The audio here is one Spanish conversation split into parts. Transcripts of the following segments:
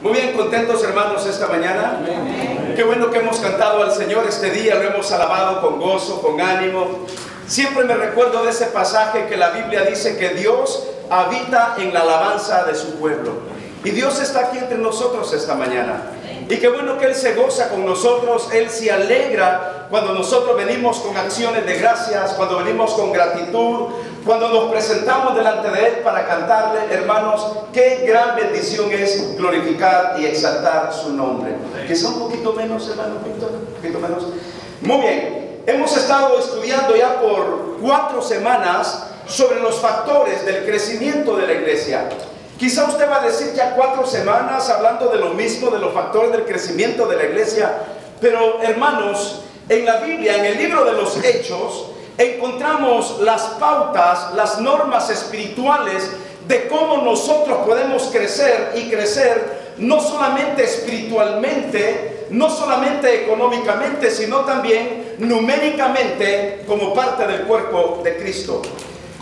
Muy bien, contentos hermanos esta mañana. Amén. Qué bueno que hemos cantado al Señor este día, lo hemos alabado con gozo, con ánimo. Siempre me recuerdo de ese pasaje que la Biblia dice que Dios habita en la alabanza de su pueblo. Y Dios está aquí entre nosotros esta mañana. Y qué bueno que Él se goza con nosotros, Él se alegra cuando nosotros venimos con acciones de gracias, cuando venimos con gratitud, cuando nos presentamos delante de Él para cantarle. Hermanos, qué gran bendición es glorificar y exaltar su nombre. Quizá un poquito menos, hermano Víctor, un poquito menos. Muy bien, hemos estado estudiando ya por 4 semanas sobre los factores del crecimiento de la iglesia. Quizá usted va a decir ya 4 semanas hablando de lo mismo, de los factores del crecimiento de la iglesia. Pero hermanos, en la Biblia, en el libro de los Hechos, encontramos las pautas, las normas espirituales de cómo nosotros podemos crecer y crecer no solamente espiritualmente, no solamente económicamente, sino también numéricamente como parte del cuerpo de Cristo.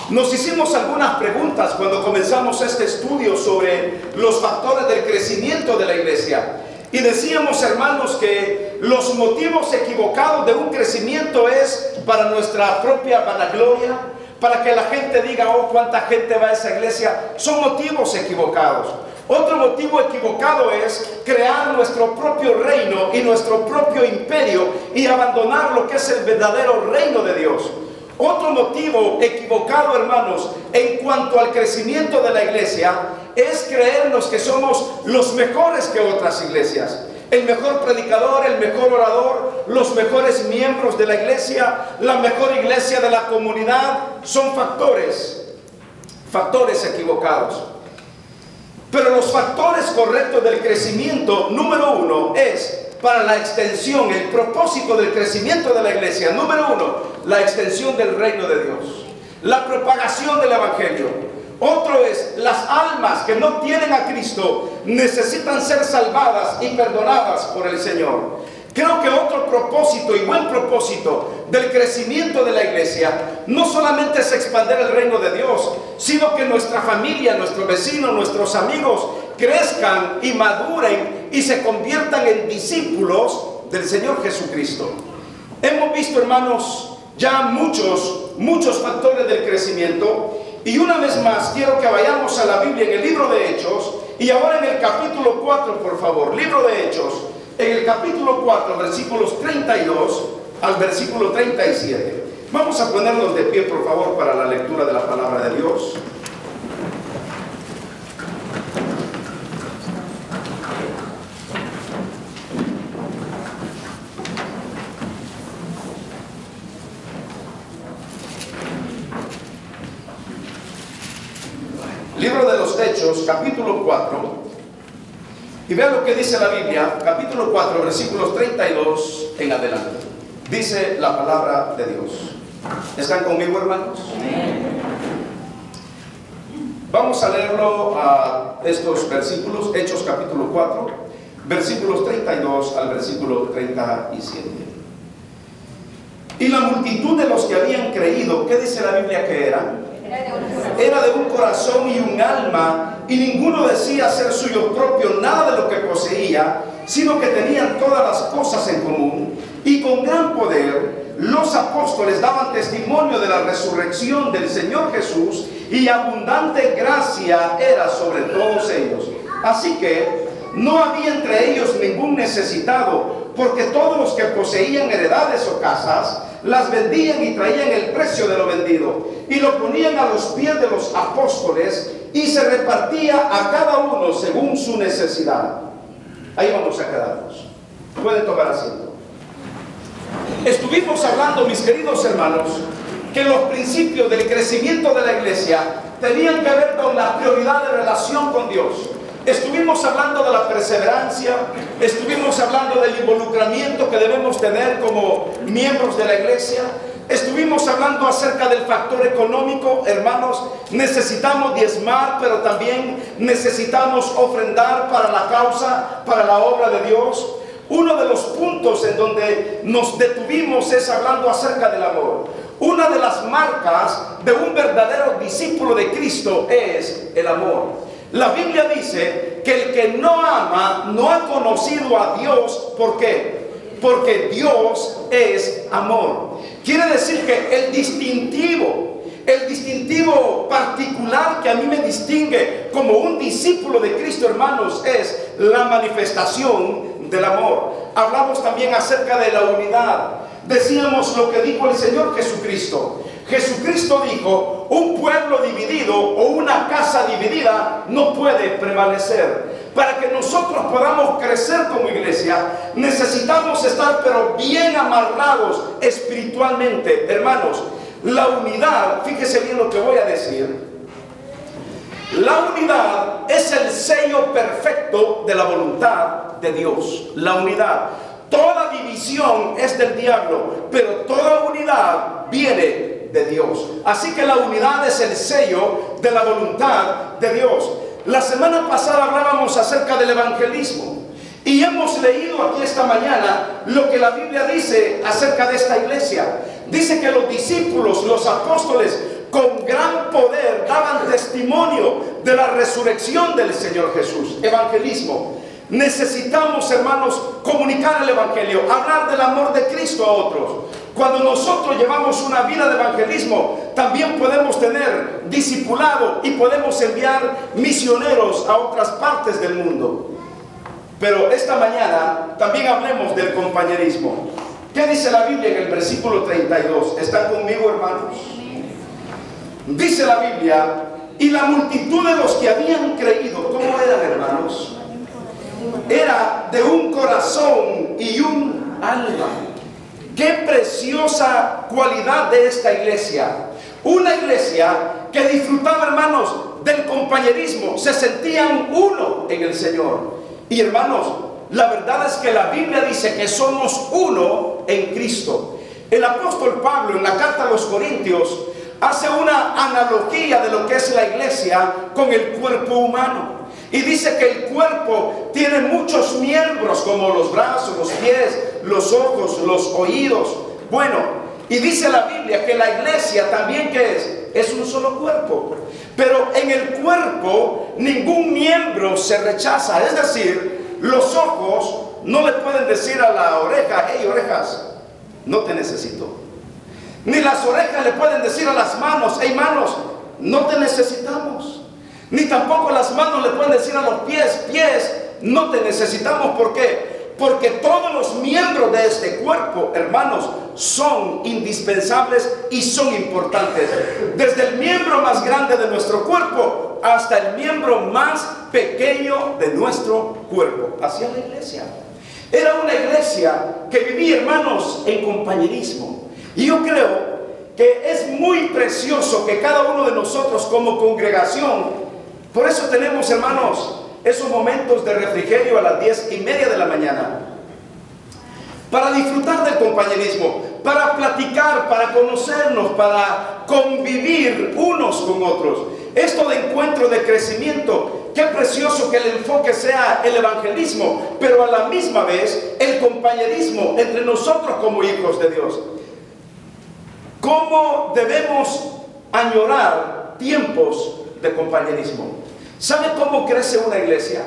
Nos hicimos algunas preguntas cuando comenzamos este estudio sobre los factores del crecimiento de la iglesia. Y decíamos, hermanos, que los motivos equivocados de un crecimiento es para nuestra propia vanagloria, para que la gente diga, oh, cuánta gente va a esa iglesia. Son motivos equivocados. Otro motivo equivocado es crear nuestro propio reino y nuestro propio imperio y abandonar lo que es el verdadero reino de Dios. Otro motivo equivocado, hermanos, en cuanto al crecimiento de la iglesia, es creernos que somos los mejores que otras iglesias. El mejor predicador, el mejor orador, los mejores miembros de la iglesia, la mejor iglesia de la comunidad, son factores equivocados. Pero los factores correctos del crecimiento, número 1, es para la extensión, el propósito del crecimiento de la iglesia. Número 1, la extensión del reino de Dios, la propagación del evangelio. Otro es, las almas que no tienen a Cristo necesitan ser salvadas y perdonadas por el Señor. Creo que otro propósito y buen propósito del crecimiento de la iglesia no solamente es expandir el reino de Dios, sino que nuestra familia, nuestros vecinos, nuestros amigos crezcan y maduren y se conviertan en discípulos del Señor Jesucristo. Hemos visto, hermanos, ya muchos factores del crecimiento. Y una vez más quiero que vayamos a la Biblia en el libro de Hechos. Y ahora en el capítulo 4, por favor, libro de Hechos, en el capítulo 4, versículos 32 al versículo 37. Vamos a ponernos de pie, por favor, para la lectura de la palabra de Dios. Libro de los Hechos, capítulo 4, y vean lo que dice la Biblia, capítulo 4, versículos 32 en adelante. Dice la palabra de Dios. ¿Están conmigo, hermanos? Vamos a leerlo a estos versículos, Hechos capítulo 4, versículos 32 al versículo 37. Y la multitud de los que habían creído, ¿qué dice la Biblia que eran? Era de un corazón y un alma, y ninguno decía ser suyo propio nada de lo que poseía, sino que tenían todas las cosas en común. Y con gran poder los apóstoles daban testimonio de la resurrección del Señor Jesús, y abundante gracia era sobre todos ellos. Así que no había entre ellos ningún necesitado, porque todos los que poseían heredades o casas las vendían y traían el precio de lo vendido y lo ponían a los pies de los apóstoles, y se repartía a cada uno según su necesidad. Ahí vamos a quedarnos. Pueden tomar asiento. Estuvimos hablando, mis queridos hermanos, que los principios del crecimiento de la iglesia tenían que ver con la prioridad de relación con Dios. Estuvimos hablando de la perseverancia, estuvimos hablando del involucramiento que debemos tener como miembros de la iglesia, estuvimos hablando acerca del factor económico. Hermanos, necesitamos diezmar, pero también necesitamos ofrendar para la causa, para la obra de Dios. Uno de los puntos en donde nos detuvimos es hablando acerca del amor. Una de las marcas de un verdadero discípulo de Cristo es el amor. La Biblia dice que el que no ama no ha conocido a Dios. ¿Por qué? Porque Dios es amor. Quiere decir que el distintivo particular que a mí me distingue como un discípulo de Cristo, hermanos, es la manifestación del amor. Hablamos también acerca de la unidad. Decíamos lo que dijo el Señor Jesucristo. Jesucristo dijo: un pueblo dividido o una casa dividida no puede prevalecer. Para que nosotros podamos crecer como iglesia, necesitamos estar pero bien amarrados espiritualmente, hermanos. La unidad, fíjese bien lo que voy a decir. La unidad es el sello perfecto de la voluntad de Dios. La unidad. Toda división es del diablo, pero toda unidad viene de Dios. Así que la unidad es el sello de la voluntad de Dios. La semana pasada hablábamos acerca del evangelismo y hemos leído aquí esta mañana lo que la Biblia dice acerca de esta iglesia. Dice que los discípulos, los apóstoles, con gran poder daban testimonio de la resurrección del Señor Jesús. Evangelismo. Necesitamos, hermanos, comunicar el evangelio, hablar del amor de Cristo a otros. Cuando nosotros llevamos una vida de evangelismo, también podemos tener discipulado y podemos enviar misioneros a otras partes del mundo. Pero esta mañana también hablemos del compañerismo. ¿Qué dice la Biblia en el versículo 32? ¿Están conmigo, hermanos? Dice la Biblia: y la multitud de los que habían creído, ¿cómo eran, hermanos? Era de un corazón y un alma. Qué preciosa cualidad de esta iglesia. Una iglesia que disfrutaba, hermanos, del compañerismo. Se sentían uno en el Señor. Y hermanos, la verdad es que la Biblia dice que somos uno en Cristo. El apóstol Pablo, en la carta a los Corintios, hace una analogía de lo que es la iglesia con el cuerpo humano. Y dice que el cuerpo tiene muchos miembros, como los brazos, los pies, los ojos, los oídos. Bueno, y dice la Biblia que la iglesia también, ¿qué es? Es un solo cuerpo. Pero en el cuerpo ningún miembro se rechaza. Es decir, los ojos no le pueden decir a la oreja: hey, orejas, no te necesito. Ni las orejas le pueden decir a las manos: hey, manos, no te necesitamos. Ni tampoco las manos le pueden decir a los pies: pies, no te necesitamos. ¿Por qué? Porque todos los miembros de este cuerpo, hermanos, son indispensables y son importantes. Desde el miembro más grande de nuestro cuerpo hasta el miembro más pequeño de nuestro cuerpo. Así es la iglesia. Era una iglesia que vivía, hermanos, en compañerismo. Y yo creo que es muy precioso que cada uno de nosotros como congregación, por eso tenemos, hermanos, esos momentos de refrigerio a las 10:30 de la mañana, para disfrutar del compañerismo, para platicar, para conocernos, para convivir unos con otros. Esto de encuentro, de crecimiento, qué precioso que el enfoque sea el evangelismo, pero a la misma vez el compañerismo entre nosotros como hijos de Dios. ¿Cómo debemos añorar tiempos de compañerismo? ¿Sabe cómo crece una iglesia?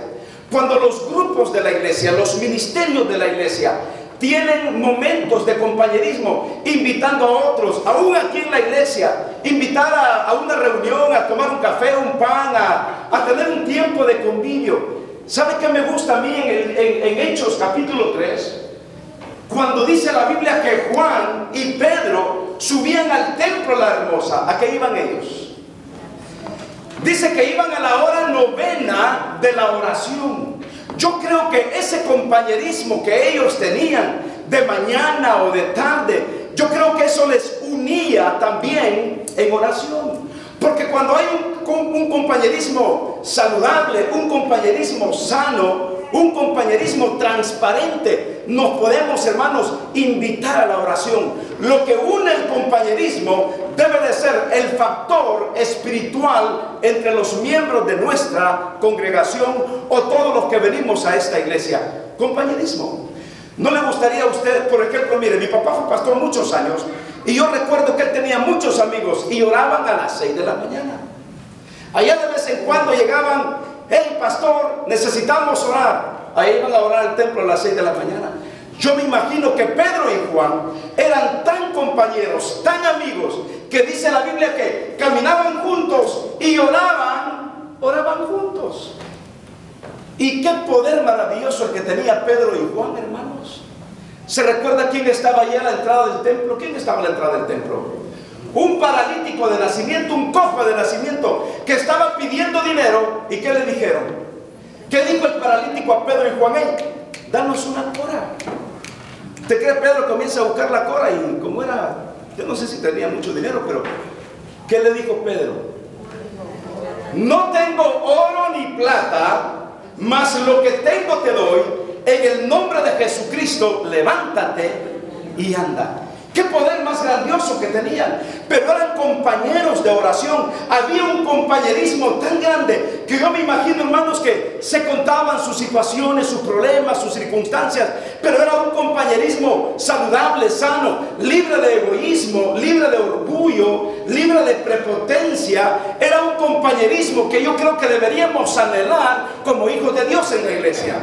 Cuando los grupos de la iglesia, los ministerios de la iglesia tienen momentos de compañerismo, invitando a otros, aún aquí en la iglesia, invitar a una reunión, a tomar un café, un pan, a tener un tiempo de convivio. ¿Sabe qué me gusta a mí en Hechos capítulo 3? Cuando dice la Biblia que Juan y Pedro subían al templo La Hermosa. ¿A qué iban ellos? Dice que iban a la hora novena de la oración. Yo creo que ese compañerismo que ellos tenían de mañana o de tarde, yo creo que eso les unía también en oración. Porque cuando hay un compañerismo saludable, un compañerismo sano, un compañerismo transparente, nos podemos, hermanos, invitar a la oración. Lo que une el compañerismo debe de ser el factor espiritual entre los miembros de nuestra congregación o todos los que venimos a esta iglesia. Compañerismo. ¿No le gustaría a usted, por ejemplo, mire, mi papá fue pastor muchos años y yo recuerdo que él tenía muchos amigos y oraban a las 6 de la mañana. Allá de vez en cuando llegaban hey pastor, necesitamos orar. Ahí iban a orar al templo a las 6 de la mañana. Yo me imagino que Pedro y Juan eran tan compañeros, tan amigos, que dice la Biblia que caminaban juntos y oraban juntos. Y qué poder maravilloso el que tenía Pedro y Juan, hermanos. ¿Se recuerda quién estaba allá a la entrada del templo? ¿Quién estaba a la entrada del templo? Un paralítico de nacimiento, un cojo de nacimiento, que estaba pidiendo dinero. ¿Y qué le dijeron? ¿Qué dijo el paralítico a Pedro y Juan? Danos una cora. ¿Te cree? Pedro comienza a buscar la cora y como era, yo no sé si tenía mucho dinero, pero ¿qué le dijo Pedro? No tengo oro ni plata, mas lo que tengo te doy. En el nombre de Jesucristo, levántate y anda. Qué poder más grandioso que tenían. Pero eran compañeros de oración. Había un compañerismo tan grande que yo me imagino, hermanos, que se contaban sus situaciones, sus problemas, sus circunstancias. Pero era un compañerismo saludable, sano, libre de egoísmo, libre de orgullo, libre de prepotencia. Era un compañerismo que yo creo que deberíamos anhelar como hijos de Dios en la iglesia.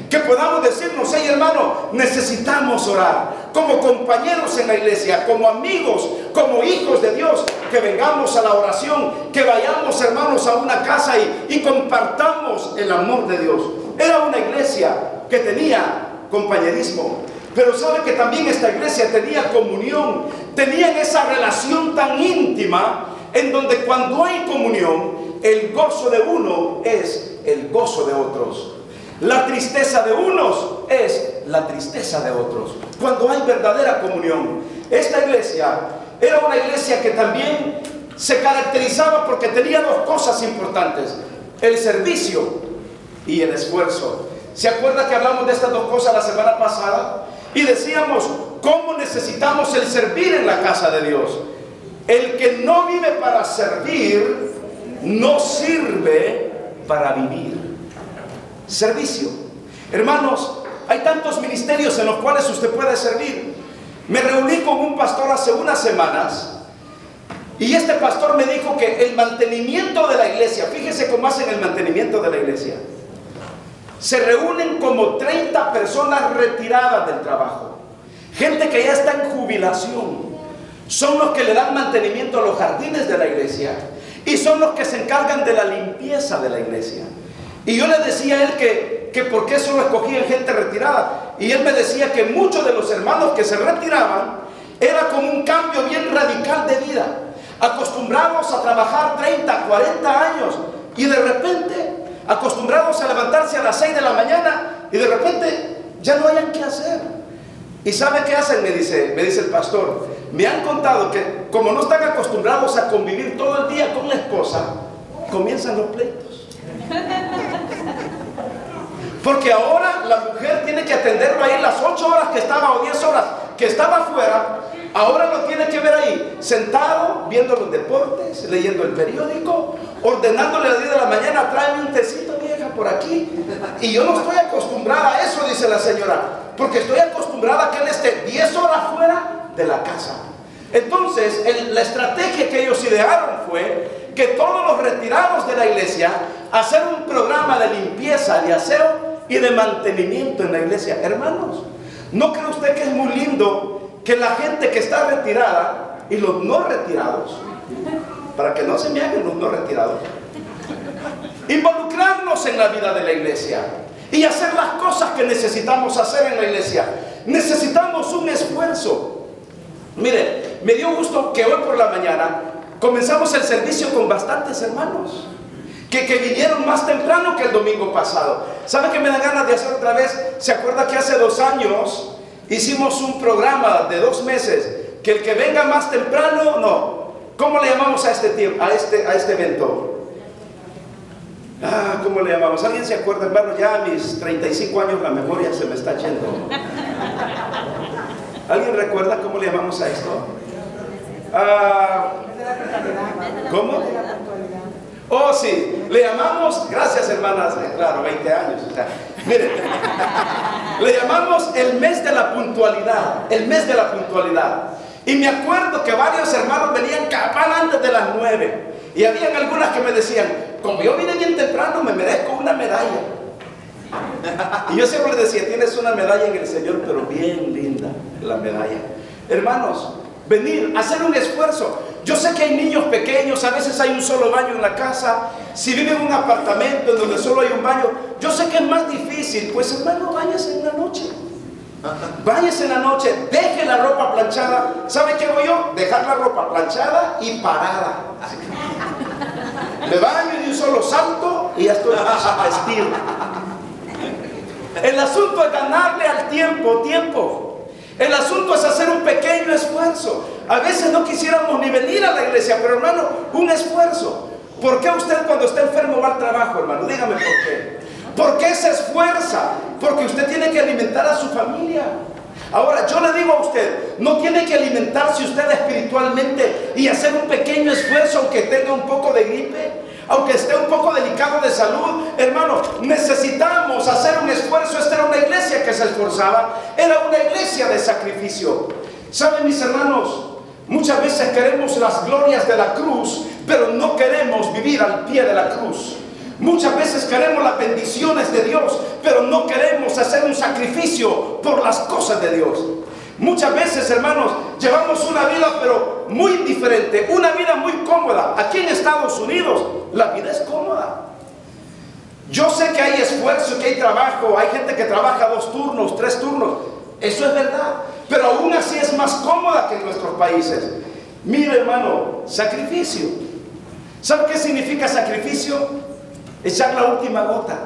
Que podamos decirnos, hey hermano, necesitamos orar como compañeros en la iglesia, como amigos, como hijos de Dios, que vengamos a la oración, que vayamos, hermanos, a una casa y compartamos el amor de Dios. Era una iglesia que tenía compañerismo, pero sabe que también esta iglesia tenía comunión, tenían esa relación tan íntima en donde cuando hay comunión, el gozo de uno es el gozo de otros. La tristeza de unos es la tristeza de otros. Cuando hay verdadera comunión. Esta iglesia era una iglesia que también se caracterizaba porque tenía dos cosas importantes: el servicio y el esfuerzo. ¿Se acuerda que hablamos de estas dos cosas la semana pasada? Y decíamos cómo necesitamos el servir en la casa de Dios. El que no vive para servir, no sirve para vivir. Servicio. Hermanos, hay tantos ministerios en los cuales usted puede servir. Me reuní con un pastor hace unas semanas y este pastor me dijo que el mantenimiento de la iglesia, fíjese cómo hacen el mantenimiento de la iglesia. Se reúnen como 30 personas retiradas del trabajo, gente que ya está en jubilación. Son los que le dan mantenimiento a los jardines de la iglesia y son los que se encargan de la limpieza de la iglesia. Y yo le decía a él que por qué solo escogían gente retirada. Y él me decía que muchos de los hermanos que se retiraban era como un cambio bien radical de vida. Acostumbrados a trabajar 30, 40 años y de repente acostumbrados a levantarse a las 6 de la mañana y de repente ya no hayan qué hacer. ¿Y sabe qué hacen? Me dice el pastor. Me han contado que como no están acostumbrados a convivir todo el día con la esposa, comienzan los pleitos. Porque ahora la mujer tiene que atenderlo ahí las 8 horas que estaba o 10 horas que estaba afuera. Ahora lo tiene que ver ahí, sentado, viendo los deportes, leyendo el periódico, ordenándole a las 10 de la mañana, tráeme un tecito vieja por aquí. Y yo no estoy acostumbrada a eso, dice la señora, porque estoy acostumbrada a que él esté 10 horas fuera de la casa. Entonces, la estrategia que ellos idearon fue que todos los retirados de la iglesia, hacer un programa de limpieza, de aseo y de mantenimiento en la iglesia. Hermanos, ¿no cree usted que es muy lindo que la gente que está retirada y los no retirados, para que no se me hagan los no retirados, involucrarnos en la vida de la iglesia y hacer las cosas que necesitamos hacer en la iglesia? Necesitamos un esfuerzo. Mire, me dio gusto que hoy por la mañana comenzamos el servicio con bastantes hermanos que vinieron más temprano que el domingo pasado. ¿Sabe qué me da ganas de hacer otra vez? ¿Se acuerda que hace 2 años hicimos un programa de 2 meses? Que el que venga más temprano, no. ¿Cómo le llamamos a este tiempo, a este evento? ¿Cómo le llamamos? ¿Alguien se acuerda, hermano? Ya a mis 35 años la memoria se me está yendo. ¿Alguien recuerda cómo le llamamos a esto? ¿Cómo? Oh, sí, le llamamos, gracias hermanas, claro, 20 años. O sea, miren, le llamamos el mes de la puntualidad, el mes de la puntualidad. Y me acuerdo que varios hermanos venían cabal antes de las 9. Y habían algunas que me decían, como yo vine bien temprano, me merezco una medalla. Y yo siempre le decía, tienes una medalla en el Señor, pero bien linda la medalla. Hermanos, venir, hacer un esfuerzo. Yo sé que hay niños pequeños, a veces hay un solo baño en la casa. Si viven en un apartamento en donde solo hay un baño, yo sé que es más difícil. Pues hermano, váyase en la noche. Váyase en la noche, deje la ropa planchada. ¿Sabe qué hago yo? Dejar la ropa planchada y parada. Me baño de un solo salto y ya estoy a vestir. El asunto es ganarle al tiempo. El asunto es hacer un pequeño esfuerzo. A veces no quisiéramos ni venir a la iglesia, pero hermano, un esfuerzo. ¿Por qué usted cuando está enfermo va al trabajo, hermano? Dígame por qué. ¿Por qué se esfuerza? Porque usted tiene que alimentar a su familia. Ahora, yo le digo a usted, no tiene que alimentarse usted espiritualmente y hacer un pequeño esfuerzo aunque tenga un poco de gripe, aunque esté un poco delicado de salud. Hermano, necesitamos hacer un esfuerzo. Esta era una iglesia que se esforzaba, era una iglesia de sacrificio. ¿Saben, mis hermanos? Muchas veces queremos las glorias de la cruz, pero no queremos vivir al pie de la cruz. Muchas veces queremos las bendiciones de Dios, pero no queremos hacer un sacrificio por las cosas de Dios. Muchas veces, hermanos, llevamos una vida pero muy indiferente, una vida muy cómoda. Aquí en Estados Unidos la vida es cómoda. Yo sé que hay esfuerzo, que hay trabajo, hay gente que trabaja 2 turnos, 3 turnos. Eso es verdad, pero aún así es más cómoda que en nuestros países. Mire, hermano, sacrificio. ¿Sabe qué significa sacrificio? Echar la última gota.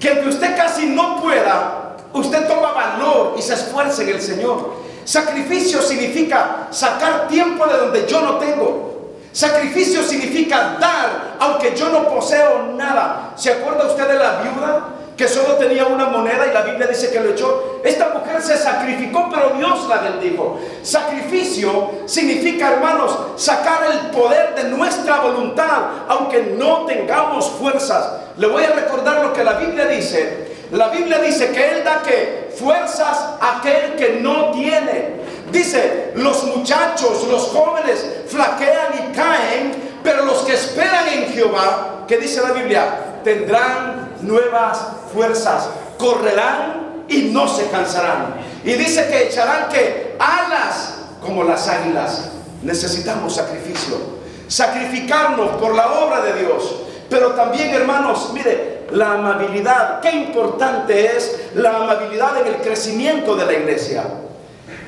Que aunque usted casi no pueda, usted toma valor y se esfuerza en el Señor. Sacrificio significa sacar tiempo de donde yo no tengo. Sacrificio significa dar aunque yo no poseo nada. ¿Se acuerda usted de la viuda que solo tenía una moneda y la Biblia dice que lo echó? Esta mujer se sacrificó, pero Dios la bendijo. Sacrificio significa, hermanos, sacar el poder de nuestra voluntad aunque no tengamos fuerzas. Le voy a recordar lo que la Biblia dice. La Biblia dice que Él da que fuerzas a aquel que no tiene. Dice, los muchachos, los jóvenes flaquean y caen, pero los que esperan en Jehová, ¿qué dice la Biblia? Tendrán nuevas fuerzas, correrán y no se cansarán. Y dice que echarán que alas como las águilas. Necesitamos sacrificio, sacrificarnos por la obra de Dios. Pero también, hermanos, mire, la amabilidad. Qué importante es la amabilidad en el crecimiento de la iglesia.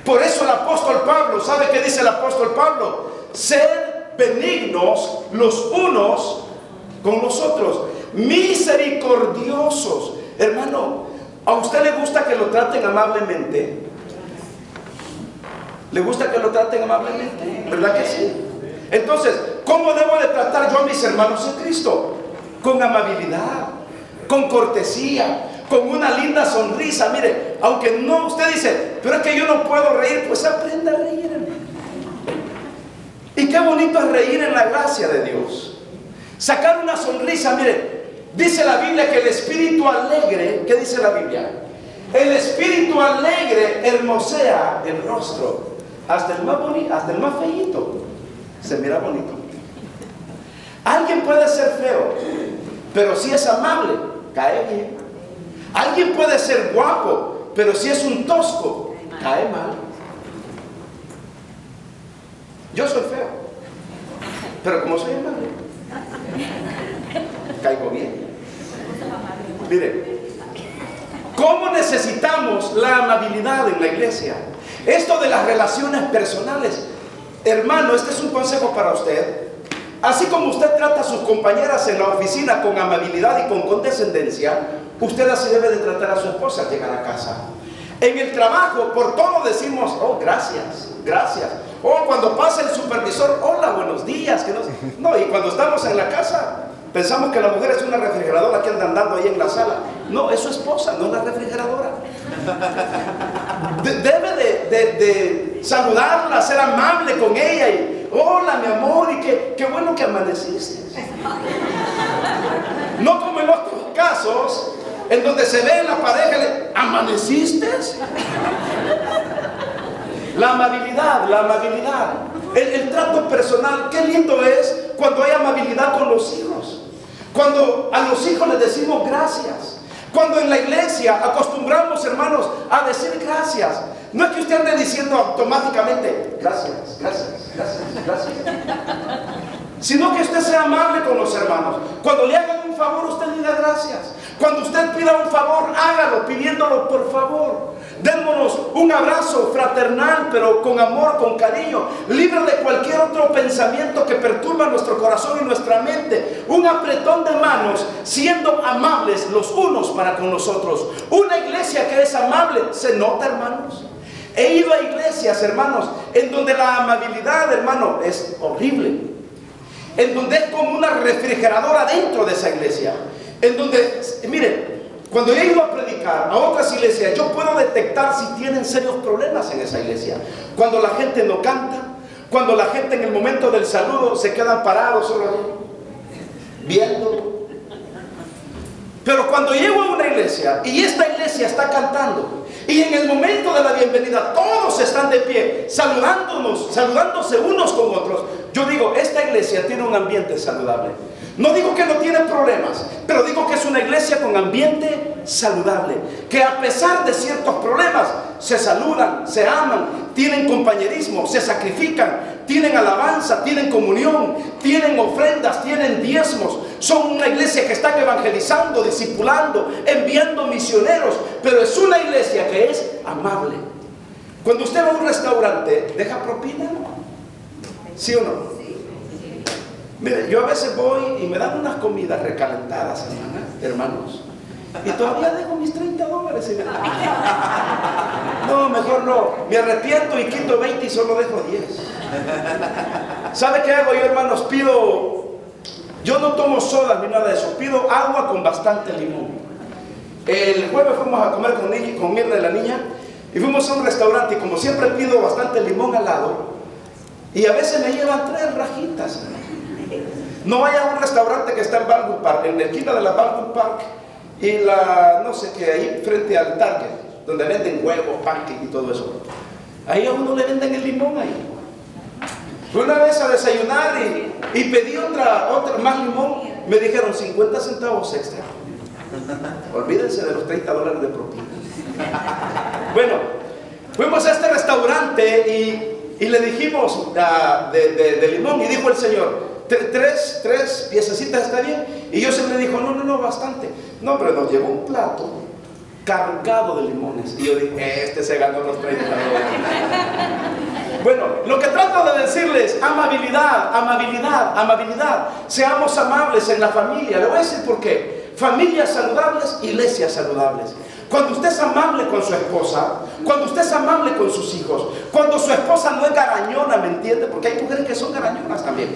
Por eso el apóstol Pablo, ¿sabe qué dice el apóstol Pablo? Ser benignos los unos con los otros, misericordiosos. Hermano, ¿a usted le gusta que lo traten amablemente? ¿Le gusta que lo traten amablemente? ¿Verdad que sí? Entonces, ¿cómo debo de tratar yo a mis hermanos en Cristo? Con amabilidad, con cortesía, con una linda sonrisa. Mire, aunque no, usted dice, pero es que yo no puedo reír, pues aprenda a reír, hermano. Y qué bonito es reír en la gracia de Dios. Sacar una sonrisa. Mire, dice la Biblia que el espíritu alegre, ¿qué dice la Biblia? El espíritu alegre hermosea el rostro. Hasta el más bonito, hasta el más feíto se mira bonito. Alguien puede ser feo, pero si es amable, cae bien. Alguien puede ser guapo, pero si es un tosco, cae mal. Yo soy feo, pero como soy amable, caigo bien. Mire, ¿cómo necesitamos la amabilidad en la iglesia? Esto de las relaciones personales. Hermano, este es un consejo para usted. Así como usted trata a sus compañeras en la oficina con amabilidad y con condescendencia, usted así debe de tratar a su esposa al llegar a casa. En el trabajo, por todo decimos, oh, gracias, gracias. O cuando pasa el supervisor, hola, buenos días. No, y cuando estamos en la casa, pensamos que la mujer es una refrigeradora que anda andando ahí en la sala. No, es su esposa, no es la refrigeradora. Debe de saludarla, ser amable con ella y, hola, mi amor, y qué bueno que amaneciste. No como en otros casos, en donde se ve en la pareja, ¿amaneciste? La amabilidad, el trato personal. Qué lindo es cuando hay amabilidad con los hijos. Cuando a los hijos les decimos gracias. Cuando en la iglesia acostumbramos, hermanos, a decir gracias. No es que usted ande diciendo automáticamente gracias, gracias, gracias, gracias. Sino que usted sea amable con los hermanos. Cuando le hagan un favor, usted diga gracias. Cuando usted pida un favor, hágalo pidiéndolo por favor. Démonos un abrazo fraternal, pero con amor, con cariño, libre de cualquier otro pensamiento que perturba nuestro corazón y nuestra mente. Un apretón de manos, siendo amables los unos para con los otros. Una iglesia que es amable, ¿se nota, hermanos? He ido a iglesias, hermanos, en donde la amabilidad, hermano, es horrible. En donde es como una refrigeradora dentro de esa iglesia. En donde, miren, cuando he ido a predicar a otras iglesias, yo puedo detectar si tienen serios problemas en esa iglesia. Cuando la gente no canta, cuando la gente en el momento del saludo se quedan parados solo viendo. Pero cuando llego a una iglesia y esta iglesia está cantando, y en el momento de la bienvenida todos están de pie, saludándose unos con otros, yo digo, esta iglesia tiene un ambiente saludable. No digo que no tiene problemas, pero digo que es una iglesia con ambiente saludable, que a pesar de ciertos problemas se saludan, se aman, tienen compañerismo, se sacrifican, tienen alabanza, tienen comunión, tienen ofrendas, tienen diezmos. Son una iglesia que están evangelizando, discipulando, enviando misioneros, pero es una iglesia que es amable. Cuando usted va a un restaurante, ¿deja propina? ¿Sí o no? Mire, yo a veces voy y me dan unas comidas recalentadas, hermanos, y todavía dejo mis $30. No, mejor no. Me arrepiento y quito 20 y solo dejo 10. ¿Sabe qué hago yo, hermanos? Yo no tomo soda ni nada de eso. Pido agua con bastante limón. El jueves fuimos a comer con Mirna y la niña, y fuimos a un restaurante, y como siempre pido bastante limón al lado, y a veces me llevan 3 rajitas. No vaya a un restaurante que está en Baldwin Park, en la esquina de la Baldwin Park y la, no sé qué, ahí frente al Target, donde venden huevos, pancakes y todo eso. Ahí a uno le venden el limón ahí. Fui una vez a desayunar y pedí otra más limón. Me dijeron 50 centavos extra. Olvídense de los $30 de propina. Bueno, fuimos a este restaurante y le dijimos de limón, y dijo el señor, tres piececitas está bien. Y yo siempre dijo, no, bastante. No, pero nos llevó un plato cargado de limones. Y yo dije, este se ganó los $30. Bueno, lo que trato de decirles, amabilidad. Seamos amables en la familia. Le voy a decir por qué. Familias saludables, iglesias saludables. Cuando usted es amable con su esposa, cuando usted es amable con sus hijos, cuando su esposa no es garañona, ¿me entiende? Porque hay mujeres que son garañonas también.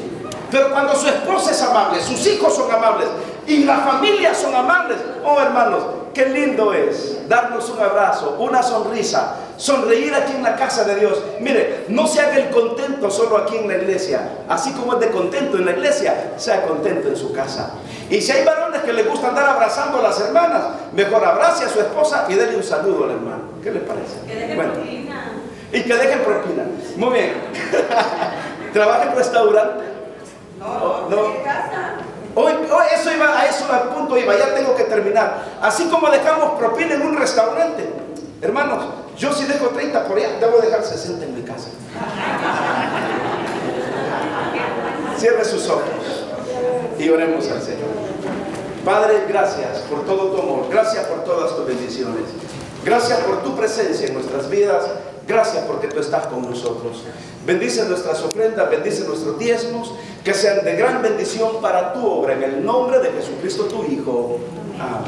Pero cuando su esposa es amable, sus hijos son amables y las familias son amables, oh hermanos, qué lindo es darnos un abrazo, una sonrisa, sonreír aquí en la casa de Dios. Mire, no se haga el contento solo aquí en la iglesia. Así como es de contento en la iglesia, sea contento en su casa. Y si hay varones que les gusta andar abrazando a las hermanas, mejor abrace a su esposa y déle un saludo al hermano. ¿Qué le parece? Que dejen propina. Y que dejen propina. Muy bien. ¿Trabaja en restaurante? No. ¿En casa? Hoy eso iba, a eso al punto iba, ya tengo que terminar. Así como dejamos propina en un restaurante, hermanos, yo si dejo 30 por allá, debo dejar 60 en mi casa. Cierre sus ojos y oremos al Señor. Padre, gracias por todo tu amor, gracias por todas tus bendiciones, gracias por tu presencia en nuestras vidas, gracias porque tú estás con nosotros. Bendice nuestras ofrendas, bendice nuestros diezmos, que sean de gran bendición para tu obra, en el nombre de Jesucristo tu Hijo. Amén.